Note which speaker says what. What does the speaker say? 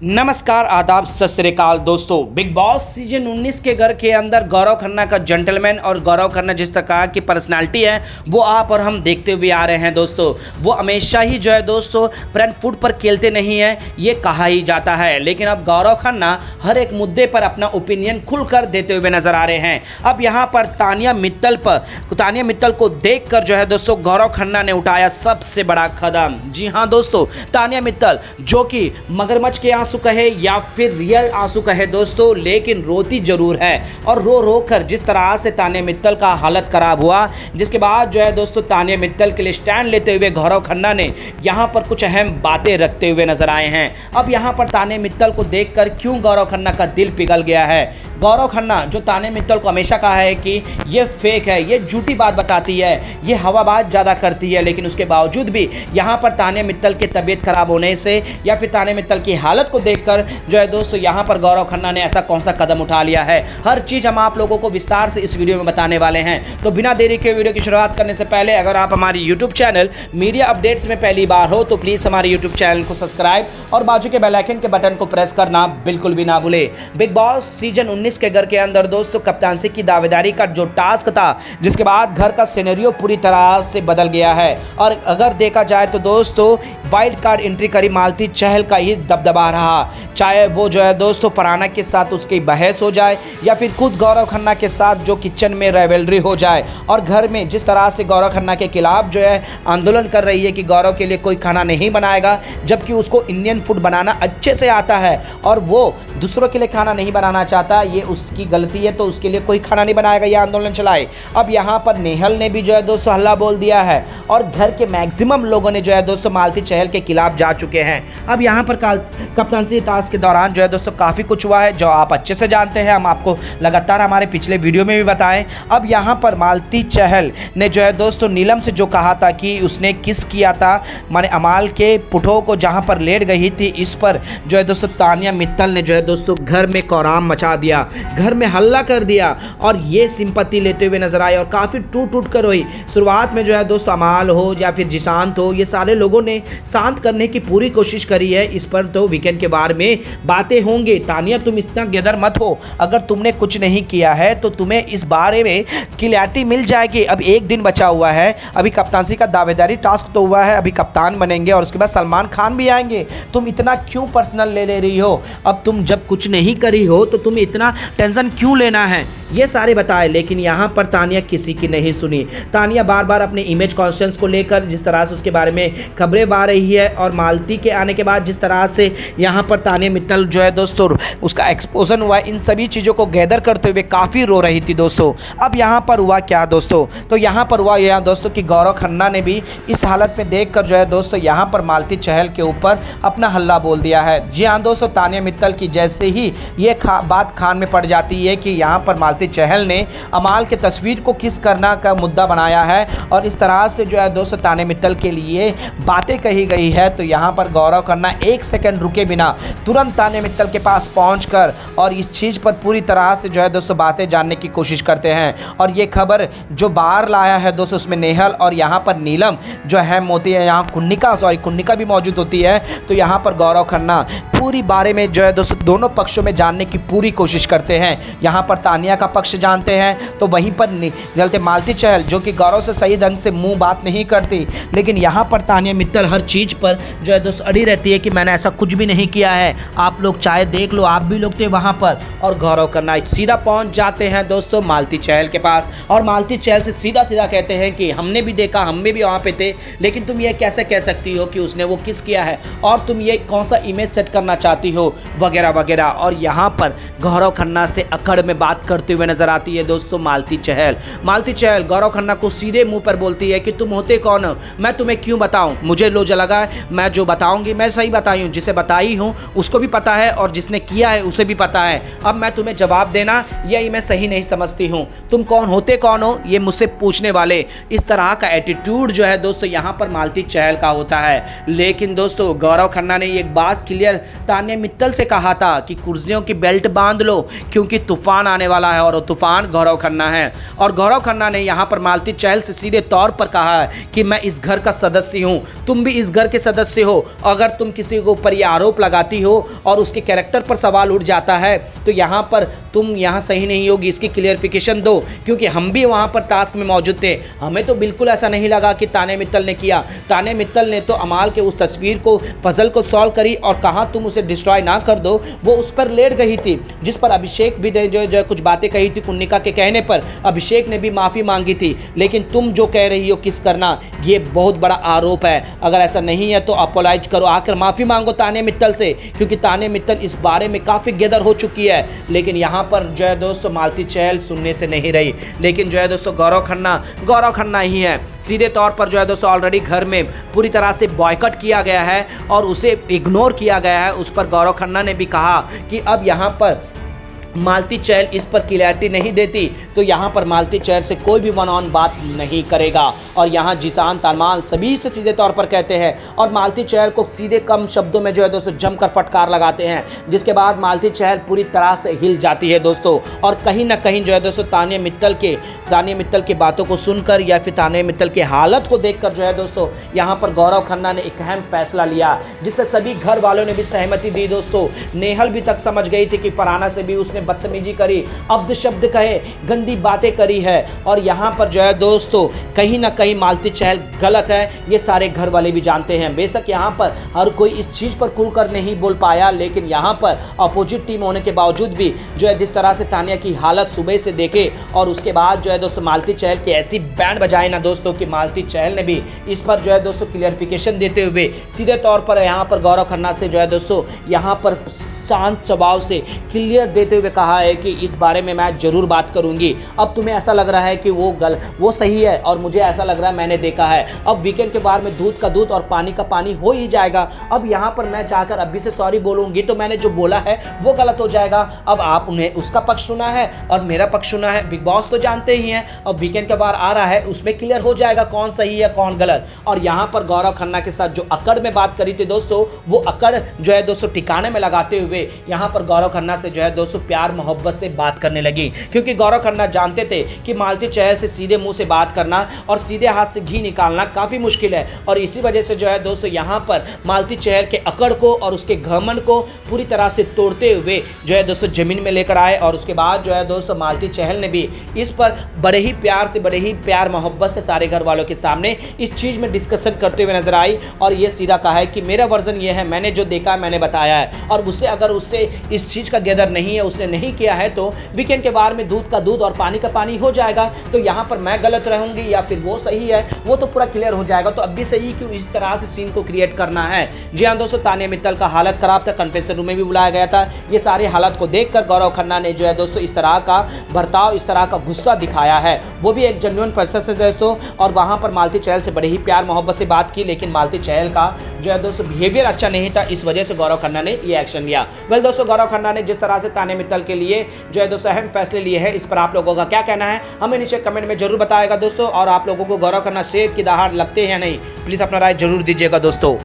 Speaker 1: नमस्कार, आदाब, सत श्री अकाल दोस्तों। बिग बॉस सीजन 19 के घर के अंदर गौरव खन्ना का जेंटलमैन और गौरव खन्ना जिस प्रकार की पर्सनालिटी है वो आप और हम देखते हुए आ रहे हैं दोस्तों। वो हमेशा ही जो है दोस्तों फ्रंट फुट पर खेलते नहीं हैं, ये कहा ही जाता है। लेकिन अब गौरव खन्ना हर एक मुद्दे पर अपना ओपिनियन खुलकर देते हुए नजर आ रहे हैं। अब यहाँ पर तानिया मित्तल को देख कर जो है दोस्तों गौरव खन्ना ने उठाया सबसे बड़ा कदम। जी हाँ दोस्तों, तानिया मित्तल जो कि मगरमच्छ के आंसू कहे या फिर रियल आंसू कहे दोस्तों, लेकिन रोती जरूर है। और रो रो कर जिस तरह से तानिया मित्तल का हालत खराब हुआ, जिसके बाद जो है दोस्तों तानिया मित्तल के लिए स्टैंड लेते हुए गौरव खन्ना ने यहां पर कुछ अहम बातें रखते हुए नजर आए हैं। अब यहां पर तानिया मित्तल को देखकर क्यों गौरव खन्ना का दिल पिघल गया है। गौरव खन्ना जो तानिया मित्तल को हमेशा कहा है कि ये फेक है, ये झूठी बात बताती है, ये हवाबाज ज़्यादा करती है, लेकिन उसके बावजूद भी यहाँ पर तानिया मित्तल की तबीयत खराब होने से या फिर तानिया मित्तल की हालत को देखकर जो है दोस्तों यहाँ पर गौरव खन्ना ने ऐसा कौन सा कदम उठा लिया है, हर चीज़ हम आप लोगों को विस्तार से इस वीडियो में बताने वाले हैं। तो बिना देरी के वीडियो की शुरुआत करने से पहले अगर आप हमारी यूट्यूब चैनल मीडिया अपडेट्स में पहली बार हो तो प्लीज़ हमारे यूट्यूब चैनल को सब्सक्राइब और बाजू के बेल आइकन के बटन को प्रेस करना बिल्कुल भी ना भूले। बिग बॉस सीजन 19 के घर के अंदर दोस्तों कप्तानसी की दावेदारी का जो टास्क था, जिसके बाद घर का सिनेरियो पूरी तरह से बदल गया है। और अगर देखा जाए तो दोस्तों वाइल्ड कार्ड एंट्री करी मालती चहल का ही दबदबा रहा, चाहे वो जो है दोस्तों फरहाना के साथ उसकी बहस हो जाए या फिर खुद गौरव खन्ना के साथ जो किचन में राइवलरी हो जाए, और घर में जिस तरह से गौरव खन्ना के खिलाफ जो है आंदोलन कर रही है कि गौरव के लिए कोई खाना नहीं बनाएगा, जबकि उसको इंडियन फूड बनाना अच्छे से आता है और वो दूसरों के लिए खाना नहीं बनाना चाहता, ये उसकी गलती है, तो उसके लिए कोई खाना नहीं बनाएगा, ये आंदोलन चलाए। अब यहाँ पर नेहल ने भी जो है दोस्तों हल्ला बोल दिया है और घर के मैक्सिमम लोगों ने जो है दोस्तों मालती चहल के खिलाफ जा चुके हैं। अब यहाँ पर कप्तानसी टास्क के दौरान जो है दोस्तों काफ़ी कुछ हुआ है जो आप अच्छे से जानते हैं, हम आपको लगातार हमारे पिछले वीडियो में भी बताएं। अब यहाँ पर मालती चहल ने जो है दोस्तों नीलम से जो कहा था कि उसने किस किया था, माने अमाल के पुठों को जहाँ पर लेट गई थी, इस पर जो है दोस्तों तानिया मित्तल ने जो है दोस्तों घर में कोहराम मचा दिया, घर में हल्ला कर दिया और ये सिंपत्ति लेते हुए नजर आए और काफ़ी टूट कर रोई। शुरुआत में जो है दोस्तों अमाल हो या फिर जिशांत हो, ये सारे लोगों ने शांत करने की पूरी कोशिश करी है। इस पर तो वीकेंड के बारे में बातें होंगी। तानिया तुम इतना गेदर मत हो, अगर तुमने कुछ नहीं किया है तो तुम्हें इस बारे में क्लैरिटी मिल जाएगी। अब एक दिन बचा हुआ है, अभी कप्तानसी का दावेदारी टास्क तो हुआ है, अभी कप्तान बनेंगे और उसके बाद सलमान खान भी आएंगे। तुम इतना क्यों पर्सनल ले रही हो? अब तुम जब कुछ नहीं करी हो तो तुम्हें इतना टेंशन क्यों लेना है, ये सारे बताए। लेकिन यहाँ पर तानिया किसी की नहीं सुनी। तानिया बार बार अपने इमेज कॉन्शियस को लेकर जिस तरह से उसके बारे में खबरें आ रही है और मालती के आने के बाद जिस तरह से यहाँ पर तानिया मित्तल जो है दोस्तों उसका एक्सपोजन हुआ, इन सभी चीज़ों को गैदर करते हुए काफ़ी रो रही थी दोस्तों। अब यहाँ पर हुआ क्या दोस्तों, तो यहाँ पर हुआ यह दोस्तों कि गौरव खन्ना ने भी इस हालत में देख कर जो है दोस्तों यहाँ पर मालती चहल के ऊपर अपना हल्ला बोल दिया है। जी हाँ दोस्तों, तानिया मित्तल की जैसे ही ये बात खान में पड़ जाती है कि यहाँ पर मालती चहल ने अमाल के तस्वीर को किस करना का मुद्दा बनाया है और इस तरह से जो है दोस्तों तानिया मित्तल के लिए बातें कही गई है, तो यहाँ पर गौरव खन्ना एक सेकंड रुके बिना तुरंत तानिया मित्तल के पास पहुंचकर और इस चीज़ पर पूरी तरह से जो है दोस्तों बातें जानने की कोशिश करते हैं। और ये खबर जो बाहर लाया है दोस्तों उसमें नेहल और यहाँ पर नीलम जो अहम होती है, यहाँ कुन्निका भी मौजूद होती है। तो यहाँ पर गौरव खन्ना पूरी बारे में जो है दोस्तों दोनों पक्षों में जानने की पूरी कोशिश करते हैं। यहाँ पर तानिया का पक्ष जानते हैं तो वहीं पर चलते मालती चहल जो कि गौरव से सही ढंग से मुंह बात नहीं करती, लेकिन यहाँ पर तानिया मित्तल हर चीज़ पर जो है दोस्तों अड़ी रहती है कि मैंने ऐसा कुछ भी नहीं किया है, आप लोग चाहे देख लो, आप भी लोग थे वहाँ पर। और गौरव खन्ना सीधा पहुँच जाते हैं दोस्तों मालती चहल के पास और मालती चहल से सीधा कहते हैं कि हमने भी देखा, हम भी वहाँ पे थे, लेकिन तुम ये कैसे कह सकती हो कि उसने वो किस किया है और तुम ये कौन सा इमेज सेट करना चाहती हो वगैरह वगैरह। और यहाँ पर गौरव खन्ना से अकड़ में बात करते हुए नजर आती है दोस्तों मालती चहल गौरव खन्ना को सीधे मुंह पर बोलती है कि तुम होते कौन हो, मैं तुम्हें क्यों बताऊं, मुझे लोजा लगा है, मैं जो बताऊंगी मैं सही बताई हूँ, जिसे बताई हूँ उसको भी पता है और जिसने किया है उसे भी पता है। अब मैं तुम्हें जवाब देना यही मैं सही नहीं समझती हूँ, तुम होते कौन हो ये मुझसे पूछने वाले। इस तरह का एटीट्यूड जो है दोस्तों यहाँ पर मालती चहल का होता है। लेकिन दोस्तों गौरव खन्ना ने एक बात क्लियर तानिया मित्तल से कहा था कि कुर्सियों की बेल्ट बांध लो क्योंकि तूफान आने वाला है और तूफान गौरव खन्ना है। और गौरव खन्ना ने यहाँ पर मालती चहल से सीधे तौर पर कहा है कि मैं इस घर का सदस्य हूँ, तुम भी इस घर के सदस्य हो, अगर तुम किसी के ऊपर ये आरोप लगाती हो और उसके कैरेक्टर पर सवाल उठ जाता है तो यहाँ पर तुम यहाँ सही नहीं होगी, इसकी क्लियरिफिकेशन दो, क्योंकि हम भी वहाँ पर टास्क में मौजूद थे। हमें तो बिल्कुल ऐसा नहीं लगा कि ताने मित्तल ने किया। ताने मित्तल ने तो अमाल के उस तस्वीर को, पजल को सॉल्व करी और कहा तुम उसे डिस्ट्रॉय ना कर दो, वो उस पर लेट गई थी, जिस पर अभिषेक भी ने जो कुछ बातें कही थी कुन्निका के कहने पर। अभिषेक ने भी माफ़ी मांगी थी, लेकिन तुम जो कह रही हो किस करना, ये बहुत बड़ा आरोप है। अगर ऐसा नहीं है तो अपोलाइज करो, आकर माफ़ी मांगो ताने मित्तल से, क्योंकि ताने मित्तल इस बारे में काफ़ी गेदर हो चुकी है। लेकिन यहाँ पर जो है दोस्तों मालती चहल सुनने से नहीं रही। लेकिन जो है दोस्तों गौरव खन्ना ही है। सीधे तौर पर जो है दोस्तों ऑलरेडी घर में पूरी तरह से बॉयकॉट किया गया है और उसे इग्नोर किया गया है। उस पर गौरव खन्ना ने भी कहा कि अब यहाँ पर मालती चहल इस पर क्लैरिटी नहीं देती तो यहाँ पर मालती चहल से कोई भी वन ऑन बात नहीं करेगा। और यहाँ जिसान तमाल सभी से सीधे तौर पर कहते हैं और मालती चहल को सीधे कम शब्दों में जो है दोस्तों जमकर फटकार लगाते हैं, जिसके बाद मालती चहल पूरी तरह से हिल जाती है दोस्तों। और कहीं ना कहीं जो है दोस्तों तानिया मित्तल की बातों को सुनकर या फिर तानिया मित्तल की हालत को देखकर जो है दोस्तों यहाँ पर गौरव खन्ना ने एक अहम फैसला लिया, जिससे सभी घर वालों ने भी सहमति दी दोस्तों। नेहल भी तक समझ गई थी कि फरहाना से भी उसने बदतमीजी करी, अब्द शब्द कहे, गंदी बातें करी है। और यहाँ पर जो है दोस्तों कहीं ना कहीं मालती चहल गलत है, ये सारे घर वाले भी जानते हैं। बेशक यहाँ पर हर कोई इस चीज़ पर खुलकर नहीं बोल पाया, लेकिन यहाँ पर अपोजिट टीम होने के बावजूद भी जो है जिस तरह से तानिया की हालत सुबह से देखे और उसके बाद जो है दोस्तों मालती चहल की ऐसी बैंड बजाए ना दोस्तों कि मालती चहल ने भी इस पर जो है दोस्तों क्लियरिफिकेशन देते हुए सीधे तौर पर यहाँ पर गौरव खन्ना से जो है दोस्तों यहाँ पर शांत स्वभाव से क्लियर देते हुए कहा है कि इस बारे में मैं जरूर बात करूंगी। अब तुम्हें ऐसा लग रहा है कि वो सही है और मुझे ऐसा लग रहा है मैंने देखा है। अब वीकेंड के बारे में दूध का दूध और पानी का पानी हो ही जाएगा। अब यहाँ पर मैं जाकर अभी से सॉरी बोलूंगी तो मैंने जो बोला है वो गलत हो जाएगा। अब आपने उसका पक्ष सुना है और मेरा पक्ष सुना है, बिग बॉस तो जानते ही हैं। अब वीकेंड के बार आ रहा है, उसमें क्लियर हो जाएगा कौन सही है कौन गलत। और यहाँ पर गौरव खन्ना के साथ जो अकड़ में बात करी थी दोस्तों, वो अकड़ जो है दोस्तों ठिकाने में लगाते हुए यहाँ पर गौरव खन्ना से जो है दोस्तों प्यार मोहब्बत से बात करने लगी, क्योंकि गौरव खन्ना जानते थे कि मालती चहल से सीधे मुंह से बात करना और सीधे हाथ से घी निकालना काफ़ी मुश्किल है। और इसी वजह से जो है दोस्तों यहाँ पर मालती चहल के अकड़ को और उसके घमंड को पूरी तरह से तोड़ते हुए जो है दोस्तों जमीन में लेकर आए। और उसके बाद जो है दोस्तों मालती चहल ने भी इस पर बड़े ही प्यार मोहब्बत से सारे घर वालों के सामने इस चीज़ में डिस्कशन करते हुए नजर आई और ये सीधा कहा है कि मेरा वर्जन ये है, मैंने जो देखा मैंने बताया है। और उससे अगर उससे इस चीज़ का गैदर नहीं है, उसने नहीं किया है, तो वीकेंड के बार में दूध का दूध और पानी का पानी हो जाएगा। तो यहाँ पर मैं गलत रहूंगी या फिर वो सही है, वो तो पूरा क्लियर हो जाएगा। तो अब भी सही क्यों इस तरह से सीन को क्रिएट करना है। जी हाँ दोस्तों, तानिया मित्तल का हालत खराब था, कन्फेशन रूम में भी बुलाया गया था। ये सारे हालात को देखकर गौरव खन्ना ने जो है दोस्तों इस तरह का बर्ताव, इस तरह का गुस्सा दिखाया है, वो भी एक जेन्युइन पर्सन से दोस्तों। और वहाँ पर मालती चहल से बड़े ही प्यार मोहब्बत से बात की, लेकिन मालती चहल का जो है दोस्तों बिहेवियर अच्छा नहीं था, इस वजह से गौरव खन्ना ने ये एक्शन लिया। वेल दोस्तों, गौरव खन्ना ने जिस तरह से तानिया मित्तल के लिए जो है दोस्तों अहम फैसले लिए हैं, इस पर आप लोगों का क्या कहना है हमें नीचे कमेंट में जरूर बताएगा दोस्तों। और आप लोगों को गौरव खन्ना शेर की दहाड़ लगते हैं या नहीं, प्लीज़ अपना राय जरूर दीजिएगा दोस्तों।